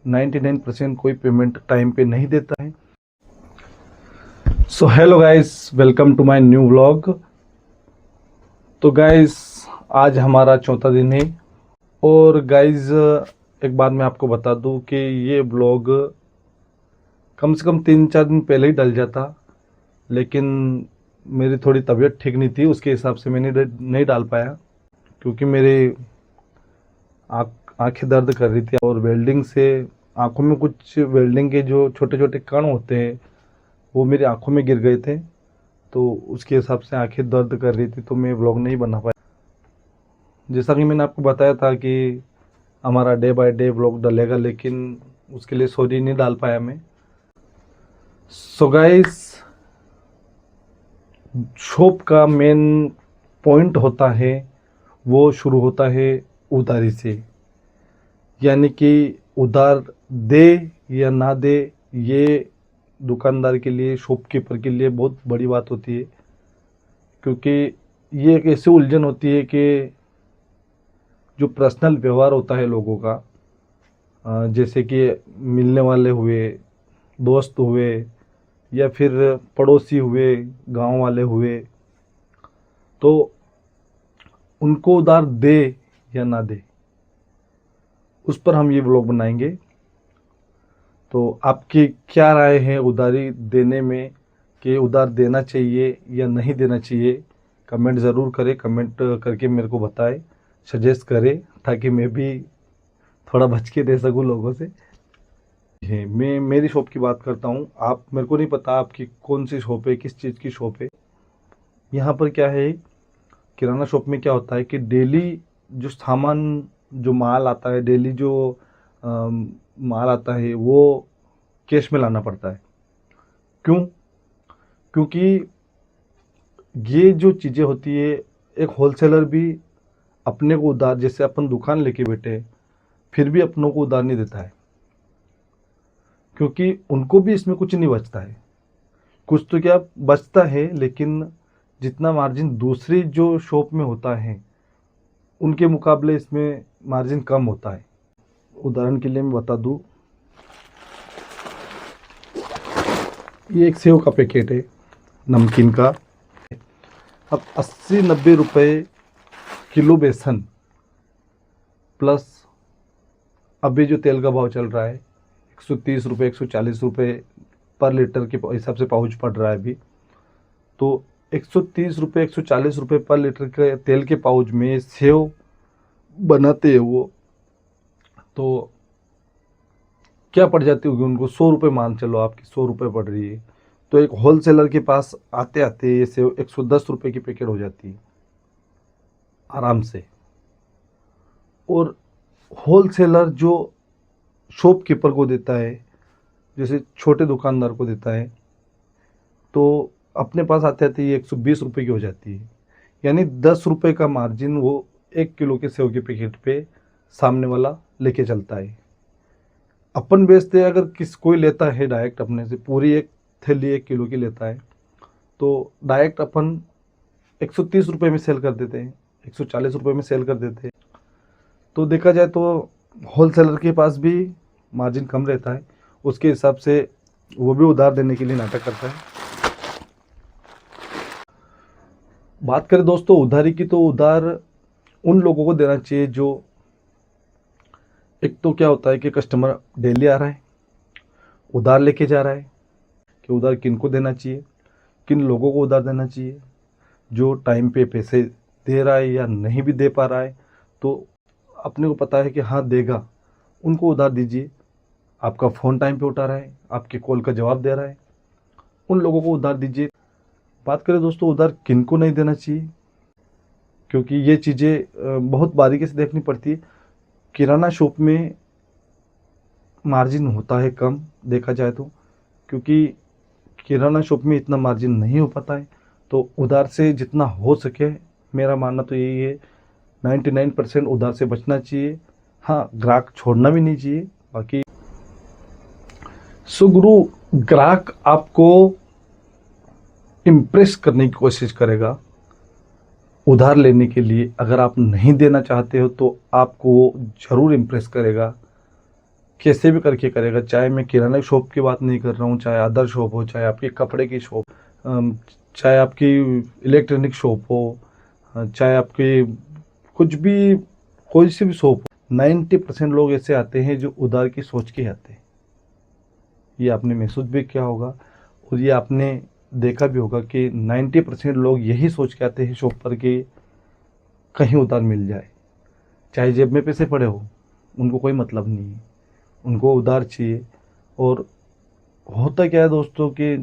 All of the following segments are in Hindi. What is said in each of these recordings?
99% कोई पेमेंट टाइम पे नहीं देता है। So hello guys, welcome to my new vlog. तो गाइस, आज हमारा चौथा दिन है और गाइस एक बात मैं आपको बता दूं कि ये व्लॉग कम से कम 3-4 दिन पहले ही डल जाता, लेकिन मेरी थोड़ी तबीयत ठीक नहीं थी, उसके हिसाब से मैंने नहीं डाल पाया क्योंकि मेरे आंखें दर्द कर रही थी और वेल्डिंग से आंखों में कुछ वेल्डिंग के जो छोटे छोटे कण होते हैं वो मेरी आंखों में गिर गए थे, तो उसके हिसाब से आंखें दर्द कर रही थी, तो मैं व्लॉग नहीं बना पाया। जैसा कि मैंने आपको बताया था कि हमारा डे बाय डे व्लॉग डलेगा, लेकिन उसके लिए सॉरी नहीं डाल पाया मैं। सो गाइस, शॉप का मेन पॉइंट होता है, वो शुरू होता है उधारी से। यानी कि उधार दे या ना दे, ये दुकानदार के लिए, शॉपकीपर के लिए बहुत बड़ी बात होती है, क्योंकि ये एक ऐसी उलझन होती है कि जो पर्सनल व्यवहार होता है लोगों का, जैसे कि मिलने वाले हुए, दोस्त हुए या फिर पड़ोसी हुए, गांव वाले हुए, तो उनको उधार दे या ना दे, उस पर हम ये व्लॉग बनाएंगे। तो आपकी क्या राय है उधारी देने में, कि उधार देना चाहिए या नहीं देना चाहिए? कमेंट ज़रूर करें, कमेंट करके मेरे को बताएं, सजेस्ट करें, ताकि मैं भी थोड़ा बच के दे सकूं लोगों से। मैं मेरी शॉप की बात करता हूं, आप, मेरे को नहीं पता आपकी कौन सी शॉप है, किस चीज़ की शॉप है। यहाँ पर क्या है, किराना शॉप में क्या होता है कि डेली जो सामान, जो माल आता है, डेली जो माल आता है वो कैश में लाना पड़ता है। क्यों? क्योंकि ये जो चीज़ें होती है, एक होलसेलर भी अपने को उधार, जैसे अपन दुकान लेके बैठे फिर भी अपनों को उधार नहीं देता है, क्योंकि उनको भी इसमें कुछ नहीं बचता है। कुछ तो क्या बचता है, लेकिन जितना मार्जिन दूसरी जो शॉप में होता है उनके मुकाबले इसमें मार्जिन कम होता है। उदाहरण के लिए मैं बता दूं, ये एक सेव का पैकेट है नमकीन का। अब 80-90 रुपए किलो बेसन, प्लस अभी जो तेल का भाव चल रहा है 130 रुपये, 140 रुपये पर लीटर के हिसाब से पाउच पड़ रहा है अभी। तो 130 रुपये, 140 रुपये पर लीटर के तेल के पाउच में सेव बनाते हैं वो, तो क्या पड़ जाती होगी उनको? 100 रुपये मान चलो, आपकी 100 रुपये पड़ रही है, तो एक होलसेलर के पास आते आते ये सेव 110 रुपये की पैकेट हो जाती है आराम से। और होलसेलर जो शॉपकीपर को देता है, जैसे छोटे दुकानदार को देता है, तो अपने पास आते आते ये 120 रुपये की हो जाती है। यानी 10 रुपये का मार्जिन वो 1 किलो के सेव के पैकेट पे सामने वाला लेके चलता है। अपन बेचते हैं, अगर कोई लेता है डायरेक्ट अपने से, पूरी एक थैली 1 किलो की लेता है, तो डायरेक्ट अपन 130 रुपये में सेल कर देते हैं, 140 रुपये में सेल कर देते हैं। तो देखा जाए तो होलसेलर के पास भी मार्जिन कम रहता है, उसके हिसाब से वो भी उधार देने के लिए नाटक करता है। बात करें दोस्तों उधारी की, तो उधार उन लोगों को देना चाहिए जो, एक तो क्या होता है कि कस्टमर डेली आ रहा है, उधार लेके जा रहा है, कि उधार किनको देना चाहिए, किन लोगों को उधार देना चाहिए? जो टाइम पे पैसे दे रहा है या नहीं भी दे पा रहा है, तो अपने को पता है कि हाँ देगा, उनको उधार दीजिए। आपका फ़ोन टाइम पे उठा रहा है, आपके कॉल का जवाब दे रहा है, उन लोगों को उधार दीजिए। बात करें दोस्तों उधार किनको नहीं देना चाहिए, क्योंकि ये चीज़ें बहुत बारीकी से देखनी पड़ती है। किराना शॉप में मार्जिन होता है कम, देखा जाए तो, क्योंकि किराना शॉप में इतना मार्जिन नहीं हो पाता है। तो उधार से जितना हो सके, मेरा मानना तो यही है, 99% उधार से बचना चाहिए। हाँ, ग्राहक छोड़ना भी नहीं चाहिए। बाकी सुगुरु, ग्राहक आपको इम्प्रेस करने की कोशिश करेगा उधार लेने के लिए। अगर आप नहीं देना चाहते हो तो आपको वो ज़रूर इम्प्रेस करेगा। कैसे भी करके करेगा। चाहे मैं किराना शॉप की बात नहीं कर रहा हूँ, चाहे अदर शॉप हो, चाहे आपकी कपड़े की शॉप, चाहे आपकी इलेक्ट्रॉनिक शॉप हो, चाहे आपकी कुछ भी कोई सी भी शॉप हो, 90% लोग ऐसे आते हैं जो उधार की सोच के आते हैं। ये आपने महसूस भी किया होगा और ये आपने देखा भी होगा कि 90% लोग यही सोच के आते हैं शॉप पर कि कहीं उधार मिल जाए, चाहे जेब में पैसे पड़े हो, उनको कोई मतलब नहीं है, उनको उधार चाहिए। और होता क्या है दोस्तों कि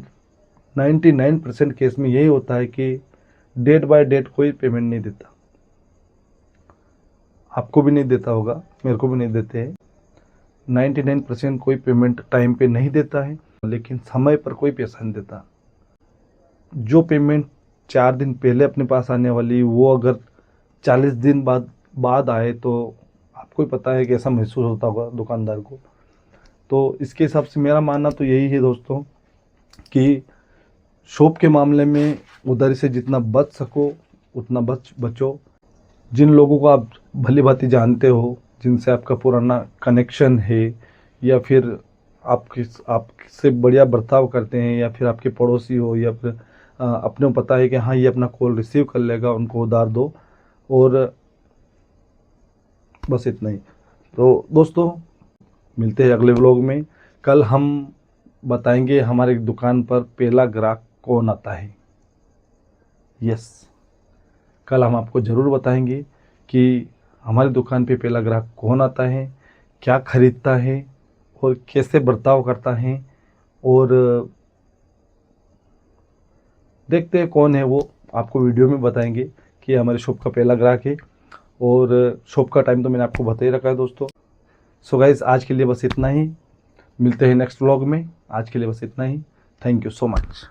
99% केस में यही होता है कि डेट बाय डेट कोई पेमेंट नहीं देता। आपको भी नहीं देता होगा, मेरे को भी नहीं देते हैं। 99% कोई पेमेंट टाइम पे नहीं देता है, लेकिन समय पर कोई पैसा नहीं देता। जो पेमेंट 4 दिन पहले अपने पास आने वाली, वो अगर 40 दिन बाद आए तो आपको ही पता है कैसा महसूस होता होगा दुकानदार को। तो इसके हिसाब से मेरा मानना तो यही है दोस्तों कि शॉप के मामले में उधारी से जितना बच सको उतना बचो। जिन लोगों को आप भली भांति जानते हो, जिनसे आपका पुराना कनेक्शन है, या फिर आपसे बढ़िया बर्ताव करते हैं, या फिर आपके पड़ोसी हो, या फिर अपने को पता है कि हाँ ये अपना कॉल रिसीव कर लेगा, उनको उधार दो। और बस इतना ही। तो दोस्तों मिलते हैं अगले व्लॉग में। कल हम बताएंगे हमारे दुकान पर पहला ग्राहक कौन आता है। यस, कल हम आपको ज़रूर बताएंगे कि हमारी दुकान पे पहला ग्राहक कौन आता है, क्या खरीदता है और कैसे बर्ताव करता है। और देखते हैं कौन है वो, आपको वीडियो में बताएंगे कि हमारे शॉप का पहला ग्राहक है। और शॉप का टाइम तो मैंने आपको बता ही रखा है दोस्तों। सो गाइस, आज के लिए बस इतना ही। मिलते हैं नेक्स्ट व्लॉग में। आज के लिए बस इतना ही। Thank you so much.